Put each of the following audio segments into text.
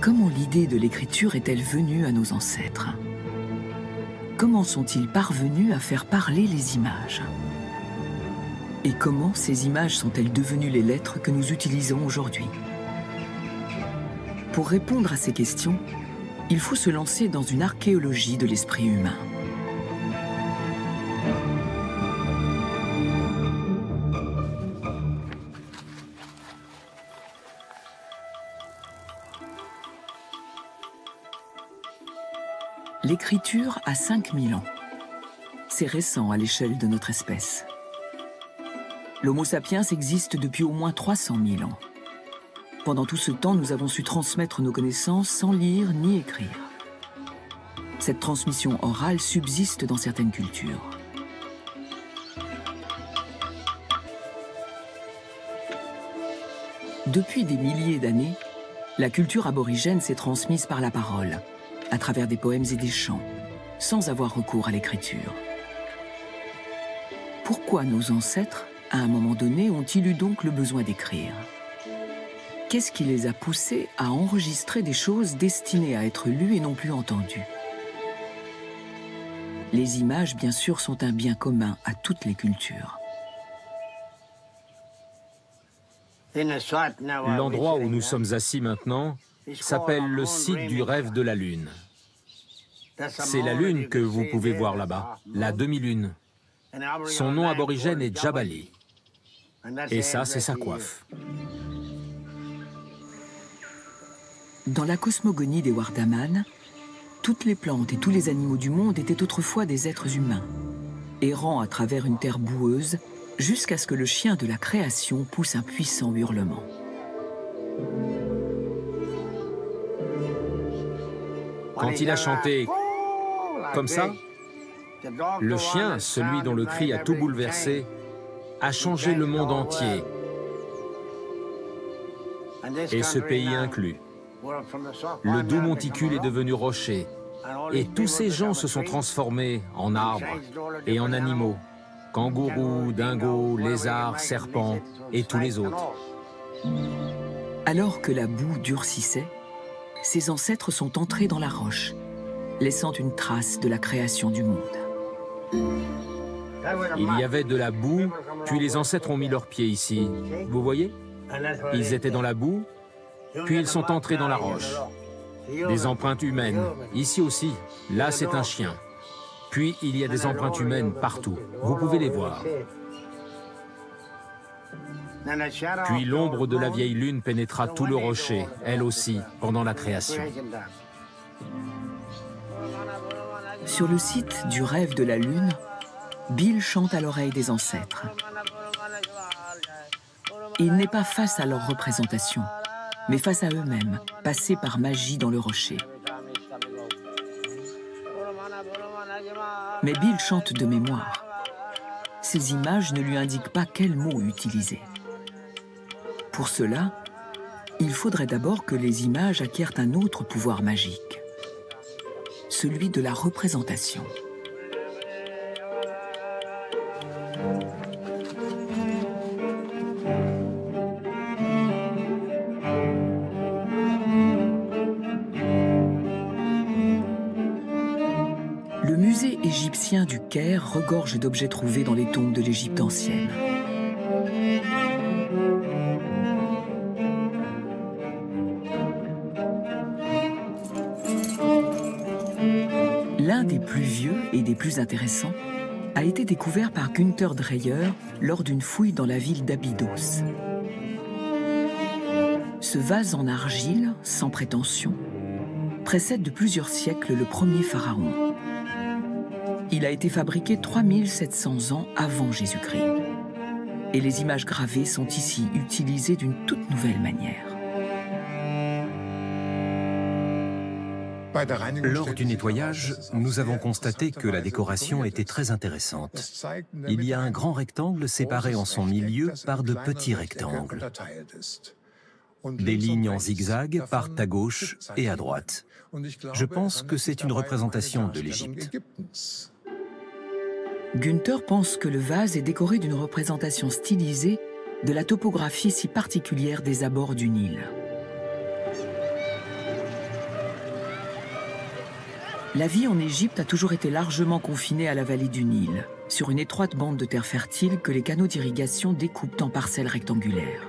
Comment l'idée de l'écriture est-elle venue à nos ancêtres? Comment sont-ils parvenus à faire parler les images? Et comment ces images sont-elles devenues les lettres que nous utilisons aujourd'hui? Pour répondre à ces questions, il faut se lancer dans une archéologie de l'esprit humain. L'écriture a 5000 ans. C'est récent à l'échelle de notre espèce. L'Homo sapiens existe depuis au moins 300 000 ans. Pendant tout ce temps, nous avons su transmettre nos connaissances sans lire ni écrire. Cette transmission orale subsiste dans certaines cultures. Depuis des milliers d'années, la culture aborigène s'est transmise par la parole, à travers des poèmes et des chants, sans avoir recours à l'écriture. Pourquoi nos ancêtres, à un moment donné, ont-ils eu donc le besoin d'écrire? Qu'est-ce qui les a poussés à enregistrer des choses destinées à être lues et non plus entendues? Les images, bien sûr, sont un bien commun à toutes les cultures. L'endroit où nous sommes assis maintenant s'appelle le site du rêve de la Lune. C'est la Lune que vous pouvez voir là-bas, la demi-lune. Son nom aborigène est Djabali. Et ça, c'est sa coiffe. Dans la cosmogonie des Wardaman, toutes les plantes et tous les animaux du monde étaient autrefois des êtres humains, errant à travers une terre boueuse jusqu'à ce que le chien de la création pousse un puissant hurlement. Quand il a chanté comme ça, le chien, celui dont le cri a tout bouleversé, a changé le monde entier, et ce pays inclus. Le doux monticule est devenu rocher, et tous ces gens se sont transformés en arbres et en animaux, kangourous, dingos, lézards, serpents et tous les autres. Alors que la boue durcissait, ses ancêtres sont entrés dans la roche, laissant une trace de la création du monde. Il y avait de la boue, puis les ancêtres ont mis leurs pieds ici. Vous voyez? Ils étaient dans la boue, puis ils sont entrés dans la roche. Des empreintes humaines, ici aussi. Là, c'est un chien. Puis, il y a des empreintes humaines partout. Vous pouvez les voir. Puis l'ombre de la vieille lune pénétra tout le rocher, elle aussi, pendant la création. Sur le site du rêve de la lune, Bill chante à l'oreille des ancêtres. Il n'est pas face à leur représentation, mais face à eux-mêmes, passés par magie dans le rocher. Mais Bill chante de mémoire. Ces images ne lui indiquent pas quel mot utiliser. Pour cela, il faudrait d'abord que les images acquièrent un autre pouvoir magique, celui de la représentation. Le musée égyptien du Caire regorge d'objets trouvés dans les tombes de l'Égypte ancienne. L'un des plus vieux et des plus intéressants a été découvert par Günther Dreyer lors d'une fouille dans la ville d'Abydos. Ce vase en argile, sans prétention, précède de plusieurs siècles le premier pharaon. Il a été fabriqué 3700 ans avant Jésus-Christ. Et les images gravées sont ici utilisées d'une toute nouvelle manière. Lors du nettoyage, nous avons constaté que la décoration était très intéressante. Il y a un grand rectangle séparé en son milieu par de petits rectangles. Des lignes en zigzag partent à gauche et à droite. Je pense que c'est une représentation de l'Égypte. Günther pense que le vase est décoré d'une représentation stylisée de la topographie si particulière des abords du Nil. La vie en Égypte a toujours été largement confinée à la vallée du Nil, sur une étroite bande de terre fertile que les canaux d'irrigation découpent en parcelles rectangulaires.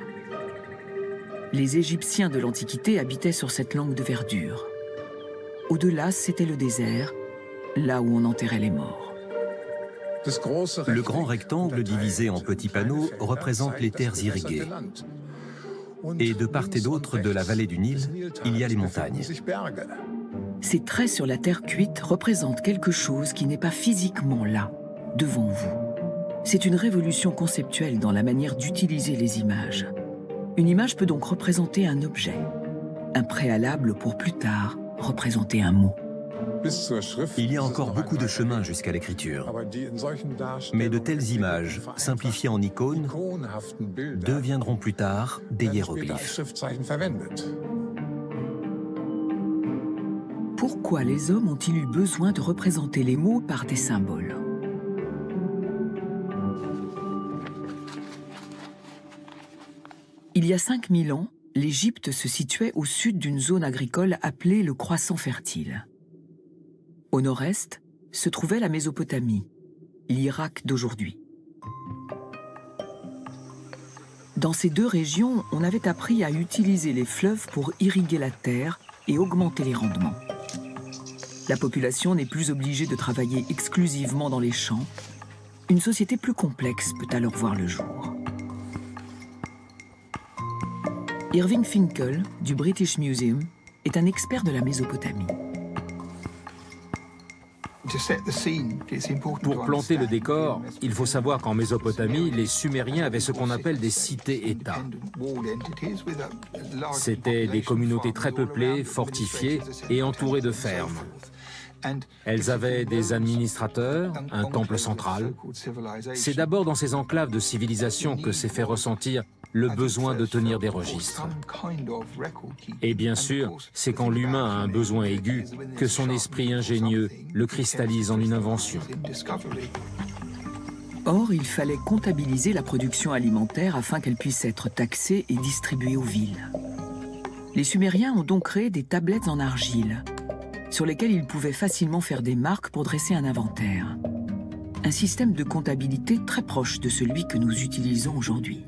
Les Égyptiens de l'Antiquité habitaient sur cette langue de verdure. Au-delà, c'était le désert, là où on enterrait les morts. Le grand rectangle divisé en petits panneaux représente les terres irriguées. Et de part et d'autre de la vallée du Nil, il y a les montagnes. Ces traits sur la terre cuite représentent quelque chose qui n'est pas physiquement là, devant vous. C'est une révolution conceptuelle dans la manière d'utiliser les images. Une image peut donc représenter un objet, un préalable pour plus tard représenter un mot. Il y a encore beaucoup de chemin jusqu'à l'écriture. Mais de telles images, simplifiées en icônes, deviendront plus tard des hiéroglyphes. Pourquoi les hommes ont-ils eu besoin de représenter les mots par des symboles? Il y a 5000 ans, l'Égypte se situait au sud d'une zone agricole appelée le Croissant fertile. Au nord-est se trouvait la Mésopotamie, l'Irak d'aujourd'hui. Dans ces deux régions, on avait appris à utiliser les fleuves pour irriguer la terre et augmenter les rendements. La population n'est plus obligée de travailler exclusivement dans les champs. Une société plus complexe peut alors voir le jour. Irving Finkel, du British Museum, est un expert de la Mésopotamie. Pour planter le décor, il faut savoir qu'en Mésopotamie, les Sumériens avaient ce qu'on appelle des cités-États. C'étaient des communautés très peuplées, fortifiées et entourées de fermes. Elles avaient des administrateurs, un temple central. C'est d'abord dans ces enclaves de civilisation que s'est fait ressentir le besoin de tenir des registres. Et bien sûr, c'est quand l'humain a un besoin aigu que son esprit ingénieux le cristallise en une invention. Or, il fallait comptabiliser la production alimentaire afin qu'elle puisse être taxée et distribuée aux villes. Les Sumériens ont donc créé des tablettes en argile, sur lesquelles ils pouvaient facilement faire des marques pour dresser un inventaire. Un système de comptabilité très proche de celui que nous utilisons aujourd'hui.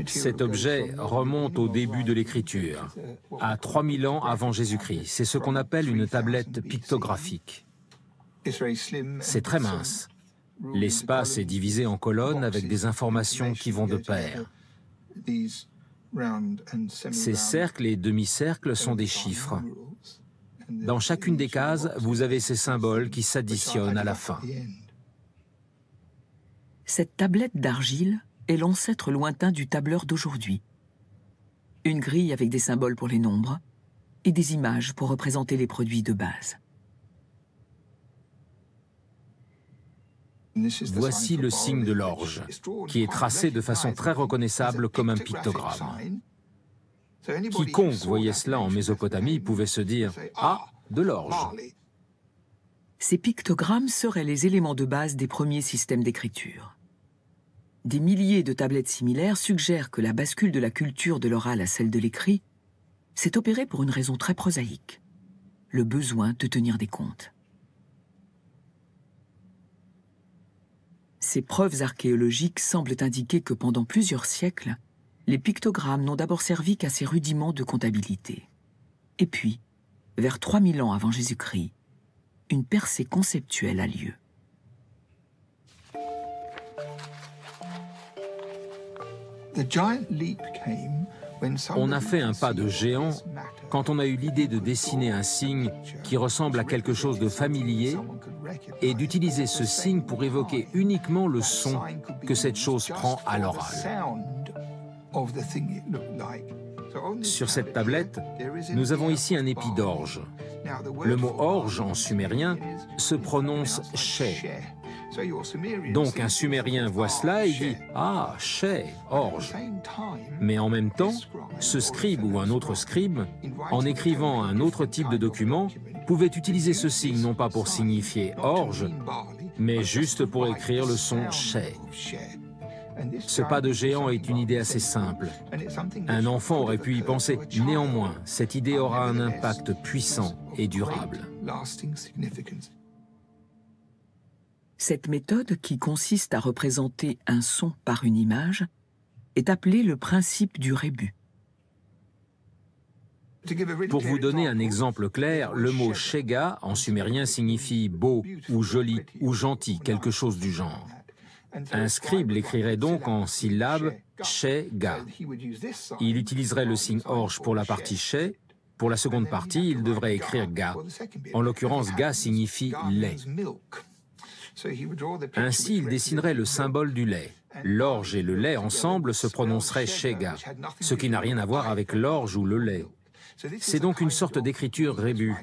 Cet objet remonte au début de l'écriture, à 3000 ans avant Jésus-Christ. C'est ce qu'on appelle une tablette pictographique. C'est très mince. L'espace est divisé en colonnes avec des informations qui vont de pair. Ces cercles et demi-cercles sont des chiffres. Dans chacune des cases, vous avez ces symboles qui s'additionnent à la fin. Cette tablette d'argile est l'ancêtre lointain du tableur d'aujourd'hui. Une grille avec des symboles pour les nombres et des images pour représenter les produits de base. Voici le signe de l'orge, qui est tracé de façon très reconnaissable comme un pictogramme. Quiconque voyait cela en Mésopotamie pouvait se dire « Ah, de l'orge ». Ces pictogrammes seraient les éléments de base des premiers systèmes d'écriture. Des milliers de tablettes similaires suggèrent que la bascule de la culture de l'oral à celle de l'écrit s'est opérée pour une raison très prosaïque, le besoin de tenir des comptes. Ces preuves archéologiques semblent indiquer que pendant plusieurs siècles, les pictogrammes n'ont d'abord servi qu'à ces rudiments de comptabilité. Et puis, vers 3000 ans avant Jésus-Christ, une percée conceptuelle a lieu. On a fait un pas de géant quand on a eu l'idée de dessiner un signe qui ressemble à quelque chose de familier et d'utiliser ce signe pour évoquer uniquement le son que cette chose prend à l'oral. Sur cette tablette, nous avons ici un épi d'orge. Le mot orge en sumérien se prononce « shay ». Donc un sumérien voit cela et dit « Ah, shay, orge ». Mais en même temps, ce scribe ou un autre scribe, en écrivant un autre type de document, pouvait utiliser ce signe non pas pour signifier orge, mais juste pour écrire le son « shay ». Ce pas de géant est une idée assez simple. Un enfant aurait pu y penser. Néanmoins, cette idée aura un impact puissant et durable. Cette méthode, qui consiste à représenter un son par une image, est appelée le principe du rébus. Pour vous donner un exemple clair, le mot « shega » en sumérien signifie « beau » ou « joli » ou « gentil », quelque chose du genre. Un scribe l'écrirait donc en syllabes « she-ga ». Il utiliserait le signe orge pour la partie « she ». Pour la seconde partie, il devrait écrire « ga ». En l'occurrence, « ga » signifie « lait ». Ainsi, il dessinerait le symbole du lait. L'orge et le lait ensemble se prononceraient « shega », ce qui n'a rien à voir avec l'orge ou le lait. C'est donc une sorte d'écriture rébus.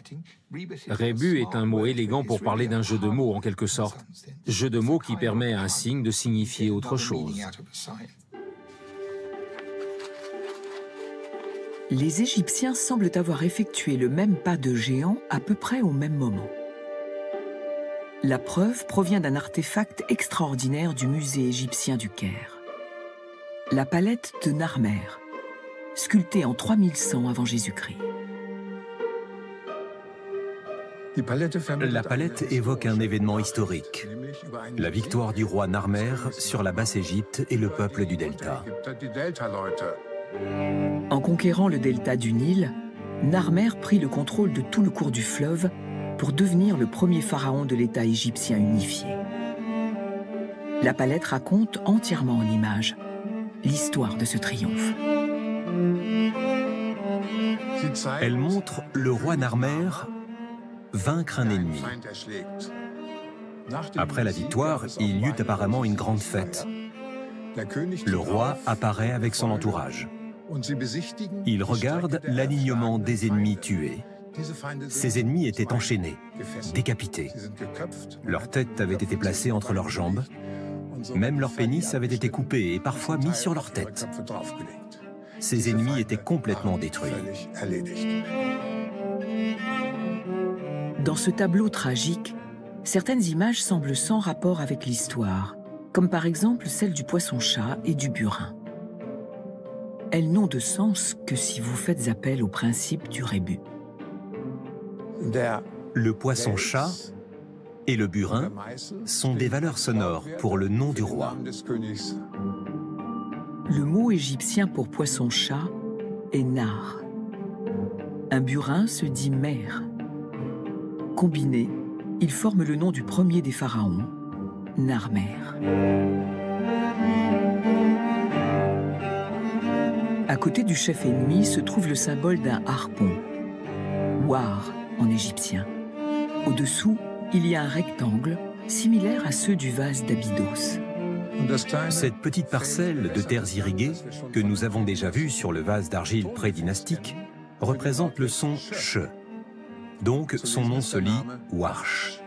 Rébus est un mot élégant pour parler d'un jeu de mots en quelque sorte. Jeu de mots qui permet à un signe de signifier autre chose. Les Égyptiens semblent avoir effectué le même pas de géant à peu près au même moment. La preuve provient d'un artefact extraordinaire du musée égyptien du Caire. La palette de Narmer, sculptée en 3100 avant Jésus-Christ. La palette évoque un événement historique, la victoire du roi Narmer sur la Basse-Égypte et le peuple du Delta. En conquérant le delta du Nil, Narmer prit le contrôle de tout le cours du fleuve pour devenir le premier pharaon de l'État égyptien unifié. La palette raconte entièrement en images l'histoire de ce triomphe. Elle montre le roi Narmer vaincre un ennemi. Après la victoire, il y eut apparemment une grande fête. Le roi apparaît avec son entourage. Il regarde l'alignement des ennemis tués. Ces ennemis étaient enchaînés, décapités. Leurs têtes avaient été placées entre leurs jambes. Même leur pénis avait été coupé et parfois mis sur leur tête. Ces ennemis étaient complètement détruits. Dans ce tableau tragique, certaines images semblent sans rapport avec l'histoire, comme par exemple celle du poisson-chat et du burin. Elles n'ont de sens que si vous faites appel au principe du rébus. Le poisson-chat et le burin sont des valeurs sonores pour le nom du roi. Le mot égyptien pour poisson-chat est nar. Un burin se dit mer. Combinés, ils forment le nom du premier des pharaons, Narmer. À côté du chef ennemi se trouve le symbole d'un harpon, war en égyptien. Au-dessous, il y a un rectangle similaire à ceux du vase d'Abydos. Cette petite parcelle de terres irriguées, que nous avons déjà vue sur le vase d'argile pré-dynastique, représente le son ch. Donc son nom se lit warsh.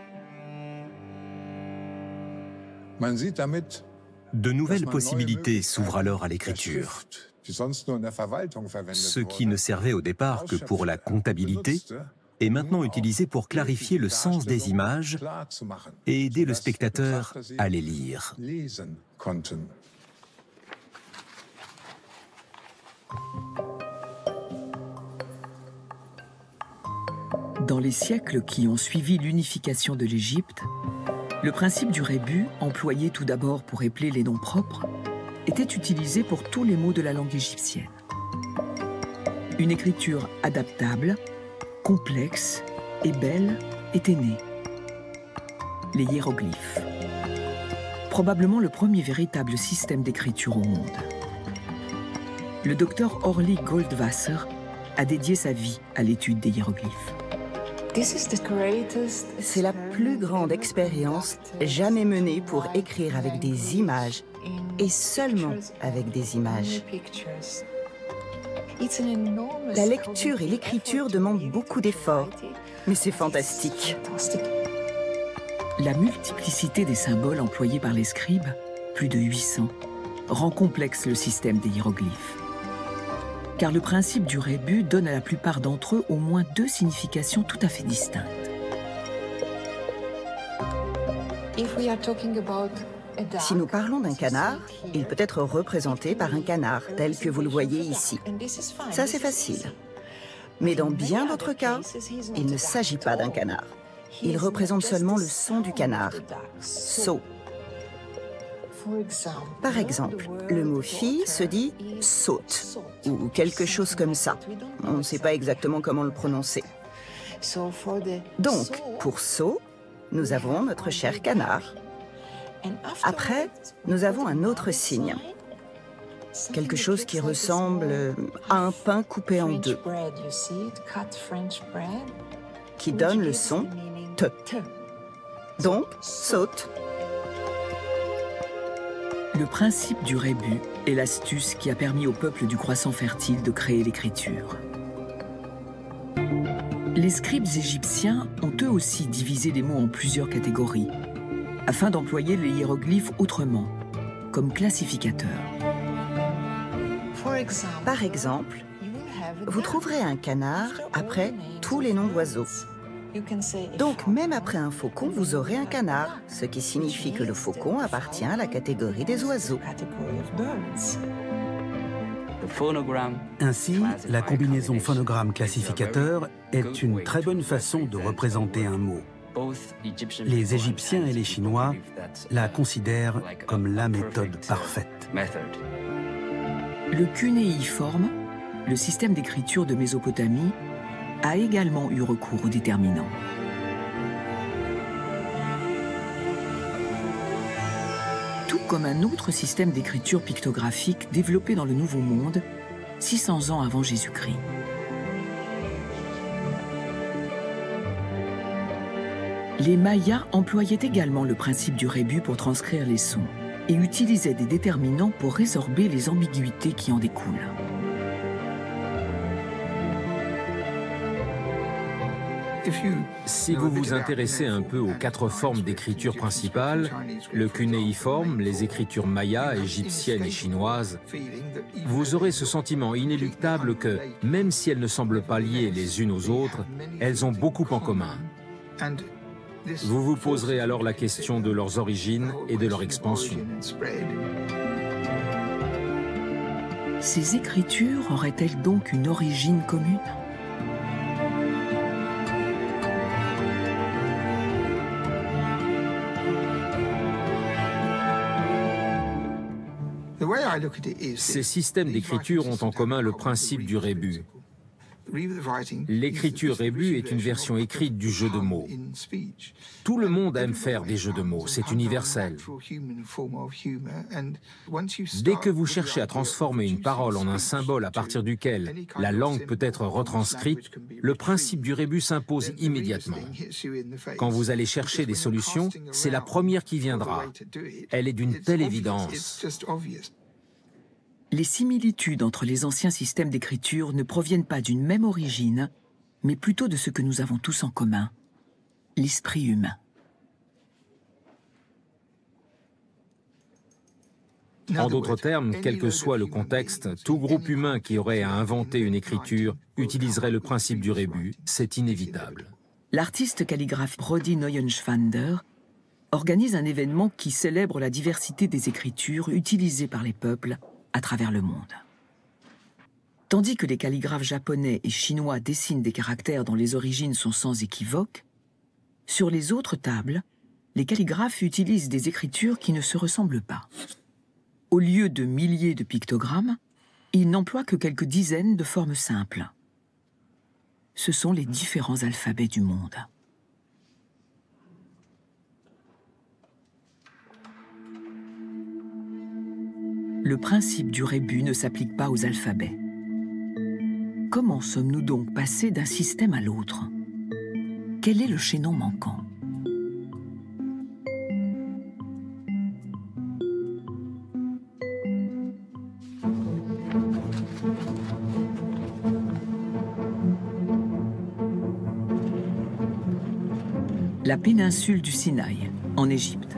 De nouvelles possibilités s'ouvrent alors à l'écriture. Ce qui ne servait au départ que pour la comptabilité est maintenant utilisé pour clarifier le sens des images et aider le spectateur à les lire. Dans les siècles qui ont suivi l'unification de l'Égypte, le principe du rébus, employé tout d'abord pour épeler les noms propres, était utilisé pour tous les mots de la langue égyptienne. Une écriture adaptable, complexe et belle était née. Les hiéroglyphes. Probablement le premier véritable système d'écriture au monde. Le docteur Orly Goldwasser a dédié sa vie à l'étude des hiéroglyphes. C'est la plus grande expérience jamais menée pour écrire avec des images et seulement avec des images. La lecture et l'écriture demandent beaucoup d'efforts, mais c'est fantastique. La multiplicité des symboles employés par les scribes, plus de 800, rend complexe le système des hiéroglyphes. Car le principe du rébus donne à la plupart d'entre eux au moins deux significations tout à fait distinctes. Si nous parlons d'un canard, il peut être représenté par un canard, tel que vous le voyez ici. Ça, c'est facile. Mais dans bien d'autres cas, il ne s'agit pas d'un canard. Il représente seulement le son du canard, saut. Par exemple, le mot fille se dit saute ou quelque chose comme ça. On ne sait pas exactement comment le prononcer. Donc, pour saut, nous avons notre cher canard. Après, nous avons un autre signe. Quelque chose qui ressemble à un pain coupé en deux, qui donne le son T. Donc, saute. Le principe du rébus est l'astuce qui a permis au peuple du croissant fertile de créer l'écriture. Les scribes égyptiens ont eux aussi divisé les mots en plusieurs catégories, afin d'employer les hiéroglyphes autrement, comme classificateurs. Par exemple, vous trouverez un canard après tous les noms d'oiseaux. Donc, même après un faucon, vous aurez un canard, ce qui signifie que le faucon appartient à la catégorie des oiseaux. Ainsi, la combinaison phonogramme-classificateur est une très bonne façon de représenter un mot. Les Égyptiens et les Chinois la considèrent comme la méthode parfaite. Le cunéiforme, le système d'écriture de Mésopotamie, a également eu recours aux déterminants. Tout comme un autre système d'écriture pictographique développé dans le Nouveau Monde, 600 ans avant Jésus-Christ. Les Mayas employaient également le principe du rébus pour transcrire les sons et utilisaient des déterminants pour résorber les ambiguïtés qui en découlent. Si vous vous intéressez un peu aux 4 formes d'écriture principales, le cunéiforme, les écritures mayas, égyptiennes et chinoises, vous aurez ce sentiment inéluctable que, même si elles ne semblent pas liées les unes aux autres, elles ont beaucoup en commun. Vous vous poserez alors la question de leurs origines et de leur expansion. Ces écritures auraient-elles donc une origine commune ? Ces systèmes d'écriture ont en commun le principe du rébus. L'écriture rébus est une version écrite du jeu de mots. Tout le monde aime faire des jeux de mots, c'est universel. Dès que vous cherchez à transformer une parole en un symbole à partir duquel la langue peut être retranscrite, le principe du rébus s'impose immédiatement. Quand vous allez chercher des solutions, c'est la première qui viendra. Elle est d'une telle évidence. Les similitudes entre les anciens systèmes d'écriture ne proviennent pas d'une même origine, mais plutôt de ce que nous avons tous en commun, l'esprit humain. En d'autres termes, quel que soit le contexte, tout groupe humain qui aurait à inventer une écriture utiliserait le principe du rébus, c'est inévitable. L'artiste calligraphe Brody Neuenschwander organise un événement qui célèbre la diversité des écritures utilisées par les peuples à travers le monde. Tandis que les calligraphes japonais et chinois dessinent des caractères dont les origines sont sans équivoque, sur les autres tables, les calligraphes utilisent des écritures qui ne se ressemblent pas. Au lieu de milliers de pictogrammes, ils n'emploient que quelques dizaines de formes simples. Ce sont les différents alphabets du monde. Le principe du rébus ne s'applique pas aux alphabets. Comment sommes-nous donc passés d'un système à l'autre? Quel est le chaînon manquant? La péninsule du Sinaï, en Égypte.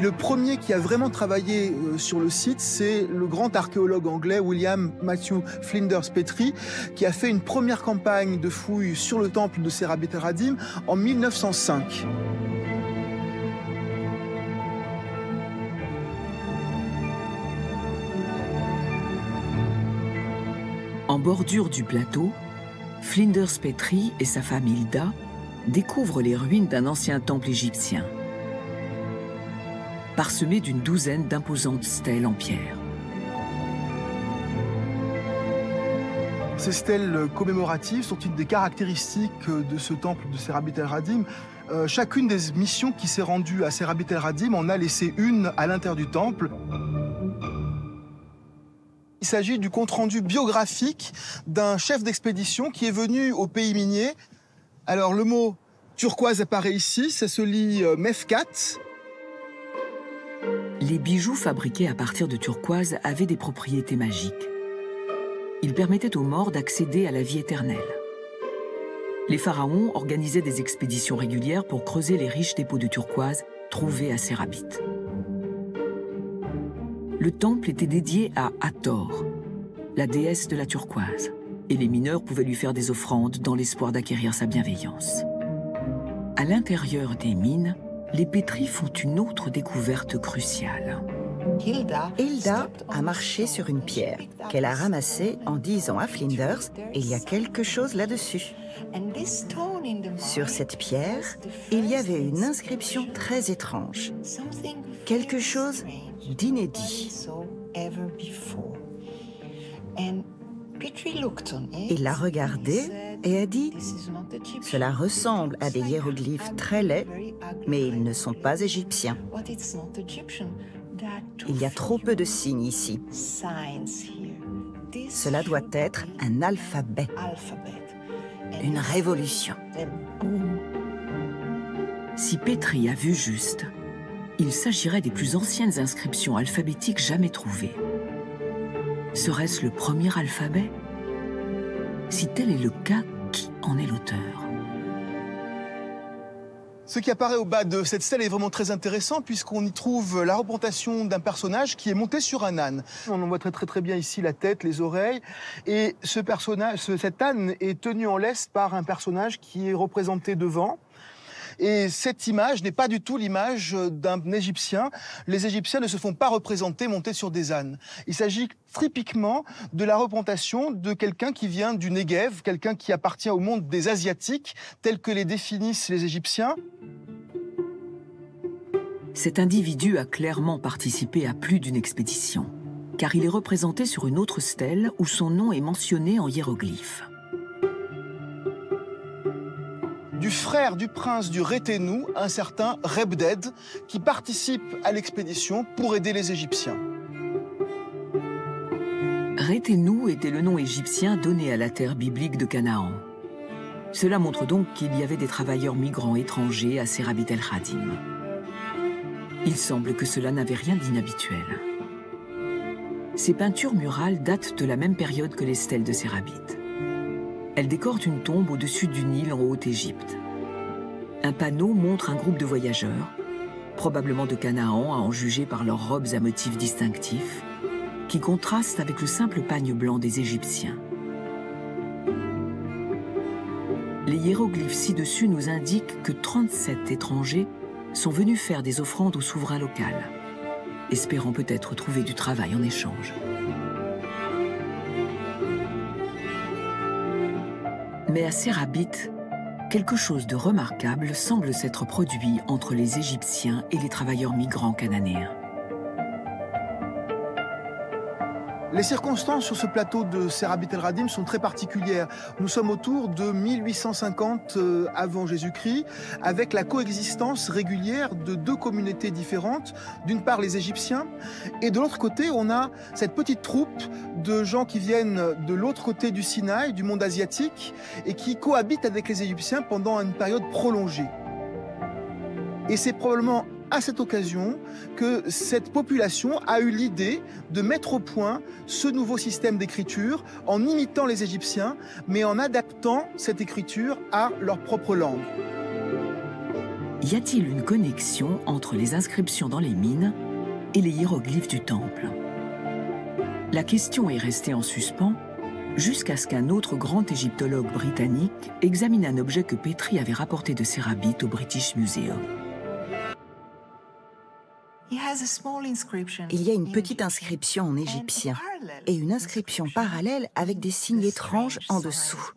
Le premier qui a vraiment travaillé sur le site, c'est le grand archéologue anglais William Matthew Flinders Petrie, qui a fait une première campagne de fouilles sur le temple de Sérabit-Radim en 1905. En bordure du plateau, Flinders Petrie et sa femme Hilda découvrent les ruines d'un ancien temple égyptien, parsemé d'une douzaine d'imposantes stèles en pierre. Ces stèles commémoratives sont une des caractéristiques de ce temple de Serabit el-Radim. Chacune des missions qui s'est rendue à Serabit el-Radim en a laissé une à l'intérieur du temple. Il s'agit du compte-rendu biographique d'un chef d'expédition qui est venu au pays minier. Alors le mot turquoise apparaît ici, ça se lit Mefkat. Les bijoux fabriqués à partir de turquoise avaient des propriétés magiques. Ils permettaient aux morts d'accéder à la vie éternelle. Les pharaons organisaient des expéditions régulières pour creuser les riches dépôts de turquoise trouvés à Serabit. Le temple était dédié à Hathor, la déesse de la turquoise, et les mineurs pouvaient lui faire des offrandes dans l'espoir d'acquérir sa bienveillance. À l'intérieur des mines, les Petrie font une autre découverte cruciale. Hilda a marché sur une pierre qu'elle a ramassée en disant à Flinders « Il y a quelque chose là-dessus ». Sur cette pierre, il y avait une inscription très étrange, quelque chose d'inédit. Il l'a regardée et a dit « Cela ressemble à des hiéroglyphes très laids, mais ils ne sont pas égyptiens. Il y a trop peu de signes ici. Cela doit être un alphabet. Une révolution. » Si Petrie a vu juste, il s'agirait des plus anciennes inscriptions alphabétiques jamais trouvées. Serait-ce le premier alphabet? Si tel est le cas, qui en est l'auteur? Ce qui apparaît au bas de cette stèle est vraiment très intéressant puisqu'on y trouve la représentation d'un personnage qui est monté sur un âne. On en voit très bien ici la tête, les oreilles. Et cet âne est tenu en laisse par un personnage qui est représenté devant. Et cette image n'est pas du tout l'image d'un Égyptien. Les Égyptiens ne se font pas représenter montés sur des ânes. Il s'agit typiquement de la représentation de quelqu'un qui vient du Negev, quelqu'un qui appartient au monde des Asiatiques, tel que les définissent les Égyptiens. Cet individu a clairement participé à plus d'une expédition, car il est représenté sur une autre stèle où son nom est mentionné en hiéroglyphes. Du frère du prince du Réténou, un certain Rebded, qui participe à l'expédition pour aider les Égyptiens. Réténou était le nom égyptien donné à la terre biblique de Canaan. Cela montre donc qu'il y avait des travailleurs migrants étrangers à Serabit el-Radim. Il semble que cela n'avait rien d'inhabituel. Ces peintures murales datent de la même période que les stèles de Serabit. Elles décorent une tombe au-dessus du Nil en Haute-Égypte. Un panneau montre un groupe de voyageurs, probablement de Canaan à en juger par leurs robes à motifs distinctifs, qui contrastent avec le simple pagne blanc des Égyptiens. Les hiéroglyphes ci-dessus nous indiquent que 37 étrangers sont venus faire des offrandes au souverain local, espérant peut-être trouver du travail en échange. Mais à Serabit, quelque chose de remarquable semble s'être produit entre les Égyptiens et les travailleurs migrants cananéens. Les circonstances sur ce plateau de Serabit el-Radim sont très particulières. Nous sommes autour de 1850 avant Jésus-Christ, avec la coexistence régulière de deux communautés différentes. D'une part les Égyptiens, et de l'autre côté on a cette petite troupe de gens qui viennent de l'autre côté du Sinaï, du monde asiatique, et qui cohabitent avec les Égyptiens pendant une période prolongée. Et c'est probablement à cette occasion que cette population a eu l'idée de mettre au point ce nouveau système d'écriture en imitant les Égyptiens, mais en adaptant cette écriture à leur propre langue. Y a-t-il une connexion entre les inscriptions dans les mines et les hiéroglyphes du temple? La question est restée en suspens jusqu'à ce qu'un autre grand égyptologue britannique examine un objet que Petrie avait rapporté de Serabit au British Museum. Il y a une petite inscription en égyptien et une inscription parallèle avec des signes étranges en dessous.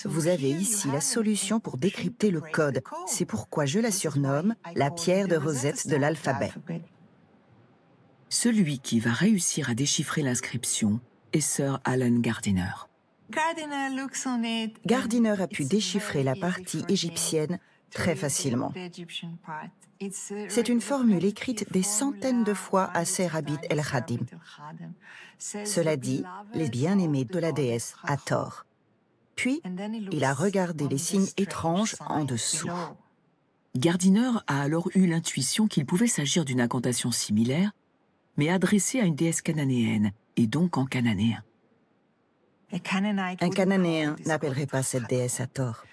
Vous avez ici la solution pour décrypter le code. C'est pourquoi je la surnomme la pierre de Rosette de l'alphabet. Celui qui va réussir à déchiffrer l'inscription est Sir Alan Gardiner. Gardiner a pu déchiffrer la partie égyptienne très facilement. C'est une formule écrite des centaines de fois à Serabit el-Khadim. Cela dit, les bien-aimés de la déesse à tort. Puis, il a regardé les signes étranges en dessous. Gardiner a alors eu l'intuition qu'il pouvait s'agir d'une incantation similaire, mais adressée à une déesse cananéenne, et donc en cananéen. Un cananéen n'appellerait pas cette déesse à tort.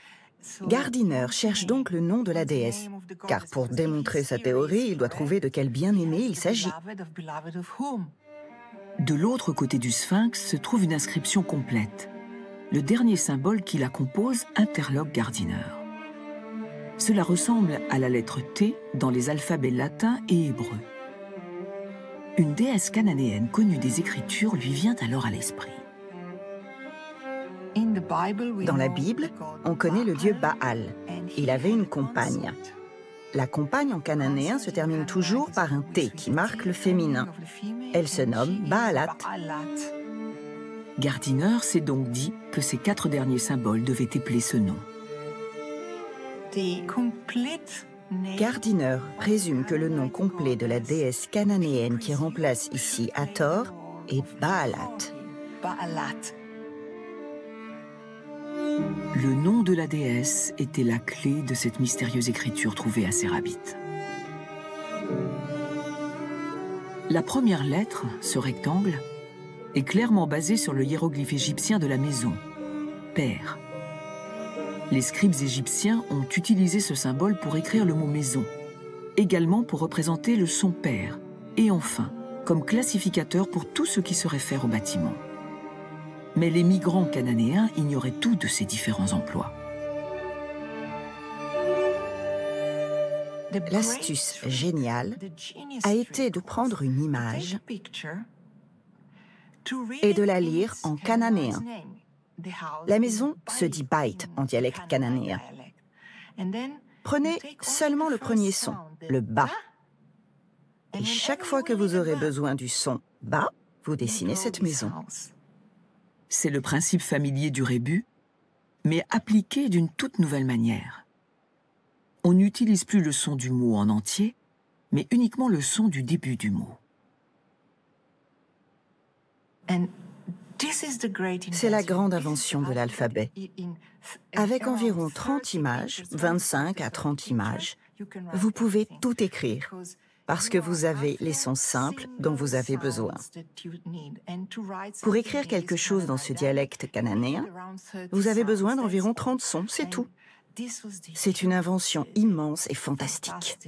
Gardiner cherche donc le nom de la déesse, car pour démontrer sa théorie, il doit trouver de quel bien-aimé il s'agit. De l'autre côté du sphinx se trouve une inscription complète. Le dernier symbole qui la compose interloque Gardiner. Cela ressemble à la lettre T dans les alphabets latins et hébreux. Une déesse cananéenne connue des Écritures lui vient alors à l'esprit. Dans la Bible, on connaît le dieu Baal. Il avait une compagne. La compagne en cananéen se termine toujours par un T qui marque le féminin. Elle se nomme Baalat. Gardiner s'est donc dit que ces 4 derniers symboles devaient épeler ce nom. Gardiner présume que le nom complet de la déesse cananéenne qui remplace ici Hathor est Baalat. Le nom de la déesse était la clé de cette mystérieuse écriture trouvée à Serabit. La première lettre, ce rectangle, est clairement basée sur le hiéroglyphe égyptien de la maison, Père. Les scribes égyptiens ont utilisé ce symbole pour écrire le mot maison, également pour représenter le son Père, et enfin, comme classificateur pour tout ce qui se réfère au bâtiment. Mais les migrants cananéens ignoraient tout de ces différents emplois. L'astuce géniale a été de prendre une image et de la lire en cananéen. La maison se dit Bait en dialecte cananéen. Prenez seulement le premier son, le Ba. Et chaque fois que vous aurez besoin du son Ba, vous dessinez cette maison. C'est le principe familier du rébus, mais appliqué d'une toute nouvelle manière. On n'utilise plus le son du mot en entier, mais uniquement le son du début du mot. C'est la grande invention de l'alphabet. Avec environ 30 images, 25 à 30 images, vous pouvez tout écrire, parce que vous avez les sons simples dont vous avez besoin. Pour écrire quelque chose dans ce dialecte cananéen, vous avez besoin d'environ 30 sons, c'est tout. C'est une invention immense et fantastique.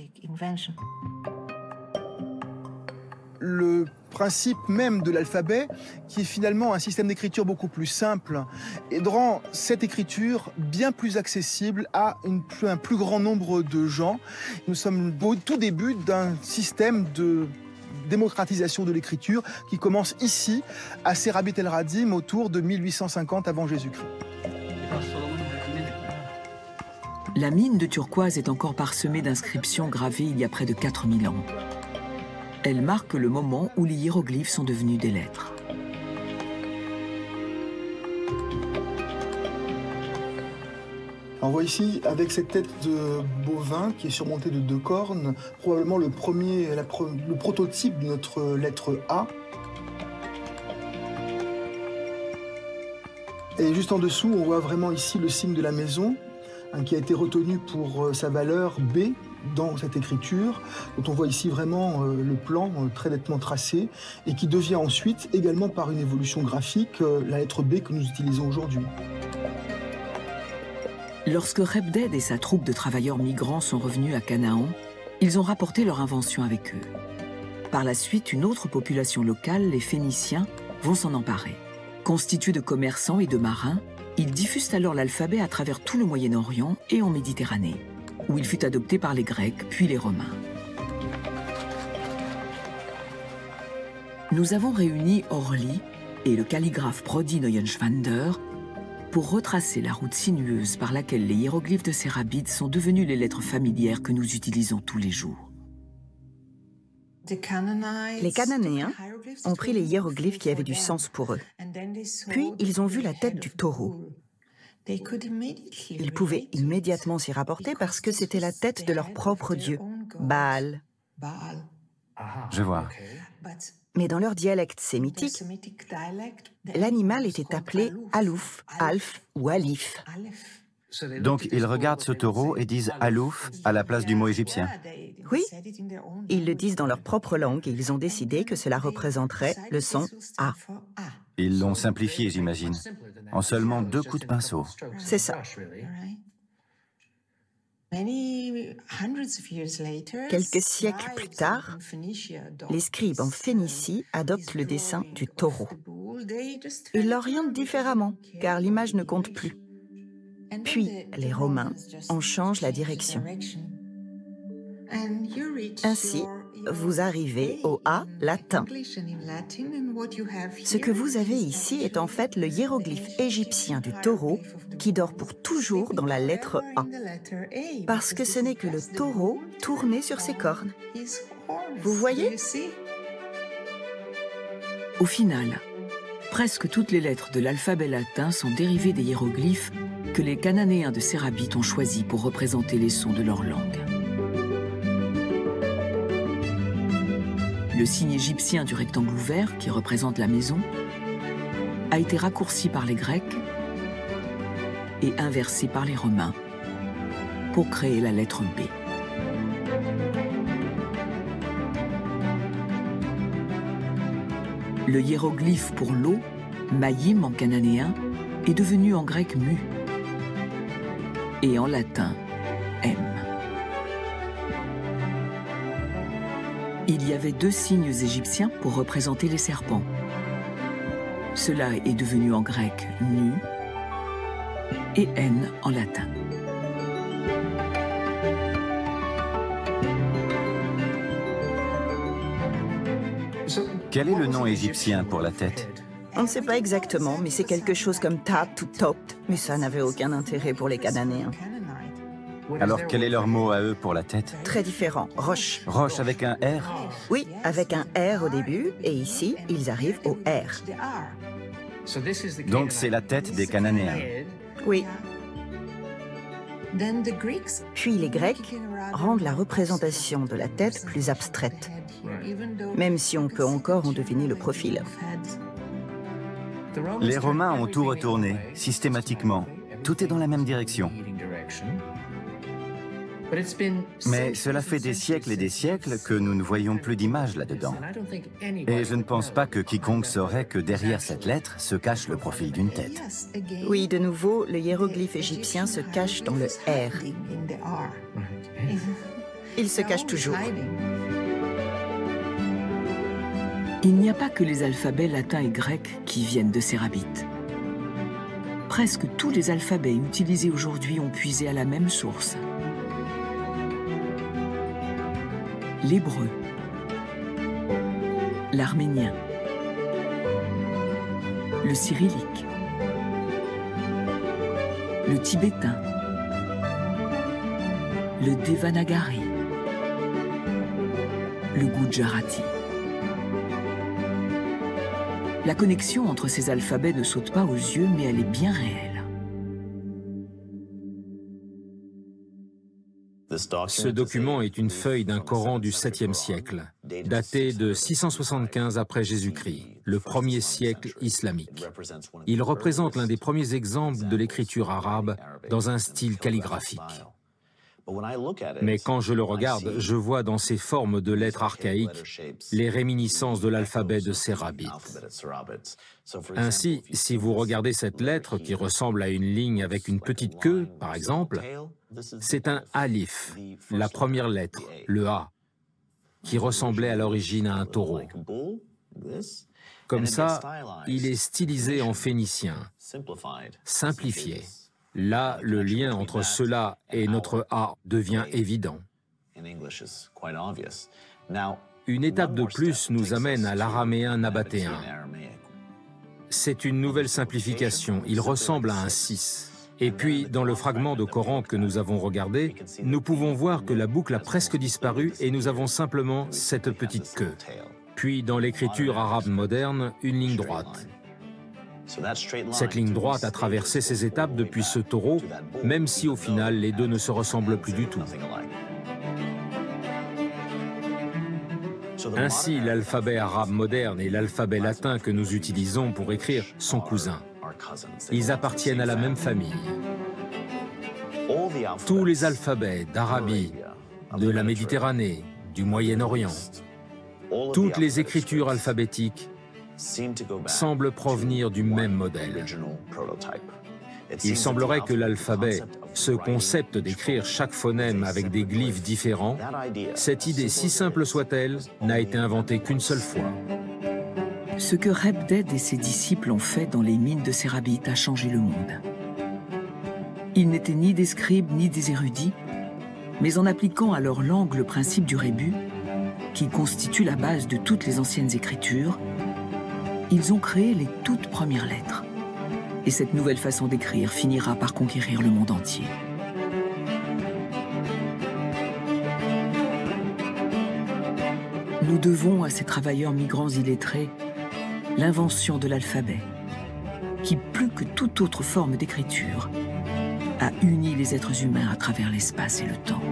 Le principe même de l'alphabet, qui est finalement un système d'écriture beaucoup plus simple, et rend cette écriture bien plus accessible à un plus grand nombre de gens. Nous sommes au tout début d'un système de démocratisation de l'écriture qui commence ici, à Serabit el-Khadim, autour de 1850 avant Jésus-Christ. La mine de turquoise est encore parsemée d'inscriptions gravées il y a près de 4000 ans. Elle marque le moment où les hiéroglyphes sont devenus des lettres. On voit ici, avec cette tête de bovin qui est surmontée de 2 cornes, probablement le prototype de notre lettre A. Et juste en dessous, on voit vraiment ici le signe de la maison, qui a été retenu pour sa valeur B dans cette écriture, dont on voit ici vraiment le plan très nettement tracé, et qui devient ensuite, également par une évolution graphique, la lettre B que nous utilisons aujourd'hui. Lorsque Rebded et sa troupe de travailleurs migrants sont revenus à Canaan, ils ont rapporté leur invention avec eux. Par la suite, une autre population locale, les Phéniciens, vont s'en emparer. Constitués de commerçants et de marins, ils diffusent alors l'alphabet à travers tout le Moyen-Orient et en Méditerranée, où il fut adopté par les Grecs puis les Romains. Nous avons réuni Orly et le calligraphe Brody Neuenschwander pour retracer la route sinueuse par laquelle les hiéroglyphes de ces rabbits sont devenus les lettres familières que nous utilisons tous les jours. Les Cananéens ont pris les hiéroglyphes qui avaient du sens pour eux. Puis, ils ont vu la tête du taureau. Ils pouvaient immédiatement s'y rapporter parce que c'était la tête de leur propre dieu, Baal. Je vois. Mais dans leur dialecte sémitique, l'animal était appelé Alouf, Alf ou Alif. Donc ils regardent ce taureau et disent « Alouf » à la place du mot égyptien. Oui, ils le disent dans leur propre langue et ils ont décidé que cela représenterait le son A. Ils l'ont simplifié, j'imagine, en seulement 2 coups de pinceau. C'est ça. Quelques siècles plus tard, les scribes en Phénicie adoptent le dessin du taureau. Ils l'orientent différemment, car l'image ne compte plus. Puis, les Romains en changent la direction. Ainsi, vous arrivez au A latin. Ce que vous avez ici est en fait le hiéroglyphe égyptien du taureau qui dort pour toujours dans la lettre A. Parce que ce n'est que le taureau tourné sur ses cornes. Vous voyez? Au final, presque toutes les lettres de l'alphabet latin sont dérivées des hiéroglyphes que les Cananéens de Sérabit ont choisis pour représenter les sons de leur langue. Le signe égyptien du rectangle ouvert, qui représente la maison, a été raccourci par les Grecs et inversé par les Romains pour créer la lettre B. Le hiéroglyphe pour l'eau, Mayim en cananéen, est devenu en grec mu et en latin M. Il y avait 2 signes égyptiens pour représenter les serpents. Cela est devenu en grec nu et N en latin. Quel est le nom égyptien pour la tête? On ne sait pas exactement, mais c'est quelque chose comme Tapt ou Topt, mais ça n'avait aucun intérêt pour les Cananéens. Alors quel est leur mot à eux pour la tête? Très différent, roche. Roche avec un R? Oui, avec un R au début, et ici, ils arrivent au R. Donc c'est la tête des Cananéens. Oui. Puis les Grecs rendent la représentation de la tête plus abstraite, même si on peut encore en deviner le profil. Les Romains ont tout retourné, systématiquement. Tout est dans la même direction. Mais cela fait des siècles et des siècles que nous ne voyons plus d'image là-dedans. Et je ne pense pas que quiconque saurait que derrière cette lettre se cache le profil d'une tête. Oui, de nouveau, le hiéroglyphe égyptien se cache dans le R. Il se cache toujours. Il n'y a pas que les alphabets latins et grecs qui viennent de Sérabit. Presque tous les alphabets utilisés aujourd'hui ont puisé à la même source. L'hébreu, l'arménien, le cyrillique, le tibétain, le devanagari, le gujarati. La connexion entre ces alphabets ne saute pas aux yeux, mais elle est bien réelle. Ce document est une feuille d'un Coran du 7e siècle, daté de 675 après Jésus-Christ, le 1er siècle islamique. Il représente l'un des premiers exemples de l'écriture arabe dans un style calligraphique. Mais quand je le regarde, je vois dans ces formes de lettres archaïques les réminiscences de l'alphabet de Sérabit. Ainsi, si vous regardez cette lettre qui ressemble à une ligne avec une petite queue, par exemple, c'est un alif, la première lettre, le A, qui ressemblait à l'origine à un taureau. Comme ça, il est stylisé en phénicien, simplifié. Là, le lien entre cela et notre A devient évident. Une étape de plus nous amène à l'araméen nabatéen. C'est une nouvelle simplification, il ressemble à un 6. Et puis, dans le fragment de Coran que nous avons regardé, nous pouvons voir que la boucle a presque disparu et nous avons simplement cette petite queue. Puis, dans l'écriture arabe moderne, une ligne droite. Cette ligne droite a traversé ces étapes depuis ce taureau, même si au final, les deux ne se ressemblent plus du tout. Ainsi, l'alphabet arabe moderne et l'alphabet latin que nous utilisons pour écrire sont cousins. Ils appartiennent à la même famille. Tous les alphabets d'Arabie, de la Méditerranée, du Moyen-Orient, toutes les écritures alphabétiques semblent provenir du même modèle. Il semblerait que l'alphabet, ce concept d'écrire chaque phonème avec des glyphes différents, cette idée, si simple soit-elle, n'a été inventée qu'une seule fois. Ce que Reb Ded et ses disciples ont fait dans les mines de Cérabite a changé le monde. Ils n'étaient ni des scribes ni des érudits, mais en appliquant à leur langue le principe du rébus, qui constitue la base de toutes les anciennes écritures, ils ont créé les toutes premières lettres. Et cette nouvelle façon d'écrire finira par conquérir le monde entier. Nous devons à ces travailleurs migrants illettrés l'invention de l'alphabet, qui, plus que toute autre forme d'écriture, a uni les êtres humains à travers l'espace et le temps.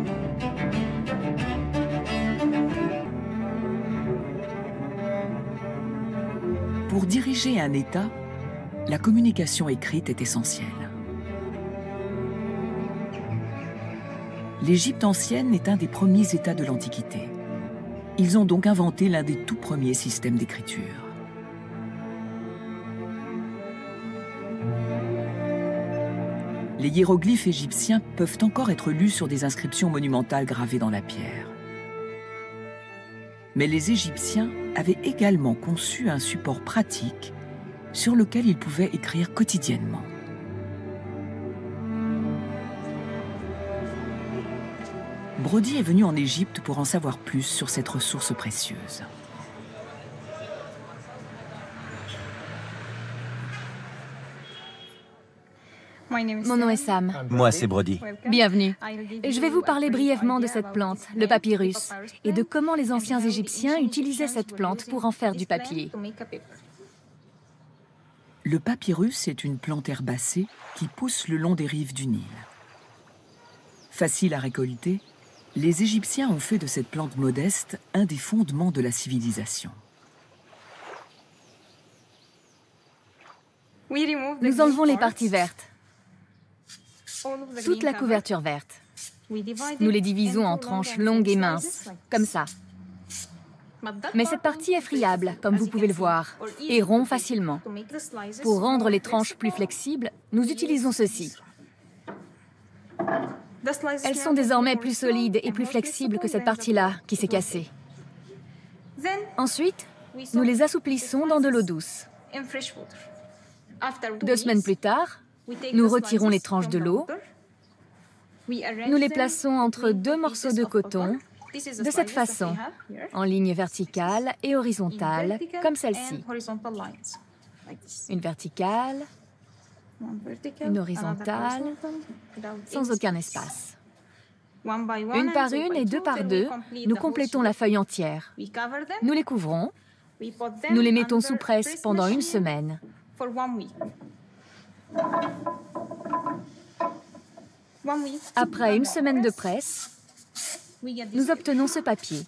Pour diriger un État, la communication écrite est essentielle. L'Égypte ancienne est un des premiers États de l'Antiquité. Ils ont donc inventé l'un des tout premiers systèmes d'écriture. Les hiéroglyphes égyptiens peuvent encore être lus sur des inscriptions monumentales gravées dans la pierre. Mais les Égyptiens avaient également conçu un support pratique sur lequel ils pouvaient écrire quotidiennement. Brody est venu en Égypte pour en savoir plus sur cette ressource précieuse. Mon nom est Sam. Moi, c'est Brody. Bienvenue. Je vais vous parler brièvement de cette plante, le papyrus, et de comment les anciens Égyptiens utilisaient cette plante pour en faire du papier. Le papyrus est une plante herbacée qui pousse le long des rives du Nil. Facile à récolter, les Égyptiens ont fait de cette plante modeste un des fondements de la civilisation. Nous enlevons les parties vertes, toute la couverture verte. Nous les divisons en tranches longues et minces, comme ça. Mais cette partie est friable, comme vous pouvez le voir, et rompt facilement. Pour rendre les tranches plus flexibles, nous utilisons ceci. Elles sont désormais plus solides et plus flexibles que cette partie-là, qui s'est cassée. Ensuite, nous les assouplissons dans de l'eau douce. 2 semaines plus tard, nous retirons les tranches de l'eau. Nous les plaçons entre 2 morceaux de coton, de cette façon, en ligne verticale et horizontale, comme celle-ci. Une verticale, une horizontale, sans aucun espace. Une par une et 2 par 2, nous complétons la feuille entière. Nous les couvrons, nous les mettons sous presse pendant 1 semaine. Après 1 semaine de presse, nous obtenons ce papier,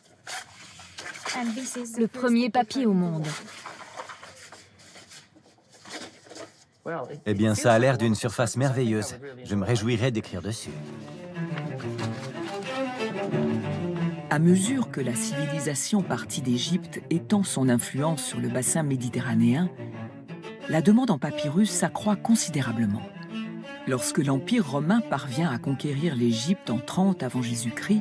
le premier papier au monde. Eh bien, ça a l'air d'une surface merveilleuse. Je me réjouirais d'écrire dessus. À mesure que la civilisation partie d'Égypte étend son influence sur le bassin méditerranéen, la demande en papyrus s'accroît considérablement. Lorsque l'Empire romain parvient à conquérir l'Égypte en 30 avant Jésus-Christ,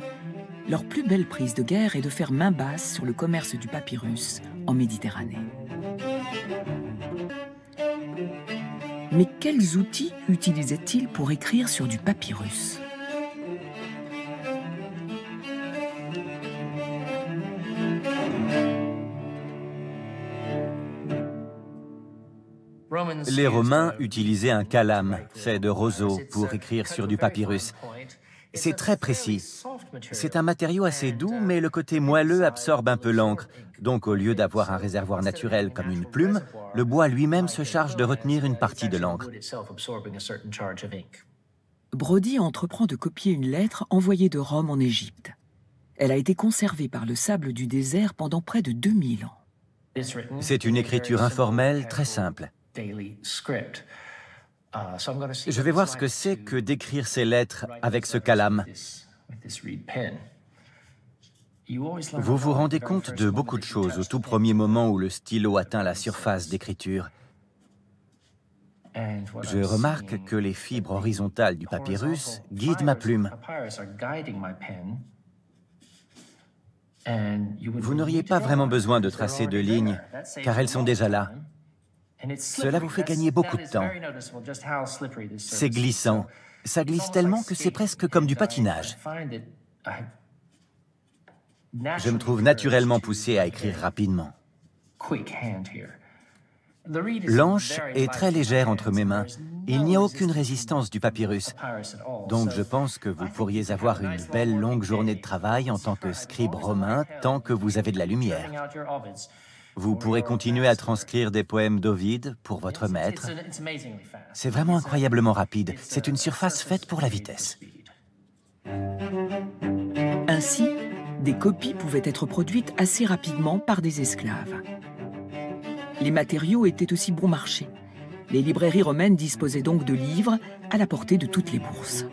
leur plus belle prise de guerre est de faire main basse sur le commerce du papyrus en Méditerranée. Mais quels outils utilisaient-ils pour écrire sur du papyrus ? Les Romains utilisaient un calame fait de roseau pour écrire sur du papyrus. C'est très précis. C'est un matériau assez doux, mais le côté moelleux absorbe un peu l'encre. Donc, au lieu d'avoir un réservoir naturel comme une plume, le bois lui-même se charge de retenir une partie de l'encre. Brodie entreprend de copier une lettre envoyée de Rome en Égypte. Elle a été conservée par le sable du désert pendant près de 2000 ans. C'est une écriture informelle très simple. Je vais voir ce que c'est que d'écrire ces lettres avec ce calame. Vous vous rendez compte de beaucoup de choses au tout premier moment où le stylo atteint la surface d'écriture. Je remarque que les fibres horizontales du papyrus guident ma plume. Vous n'auriez pas vraiment besoin de tracer de lignes, car elles sont déjà là. Cela vous fait gagner beaucoup de temps. C'est glissant. Ça glisse tellement que c'est presque comme du patinage. Je me trouve naturellement poussé à écrire rapidement. L'encre est très légère entre mes mains. Il n'y a aucune résistance du papyrus. Donc je pense que vous pourriez avoir une belle longue journée de travail en tant que scribe romain tant que vous avez de la lumière. Vous pourrez continuer à transcrire des poèmes d'Ovide pour votre maître. C'est vraiment incroyablement rapide. C'est une surface faite pour la vitesse. Ainsi, des copies pouvaient être produites assez rapidement par des esclaves. Les matériaux étaient aussi bon marché. Les librairies romaines disposaient donc de livres à la portée de toutes les bourses.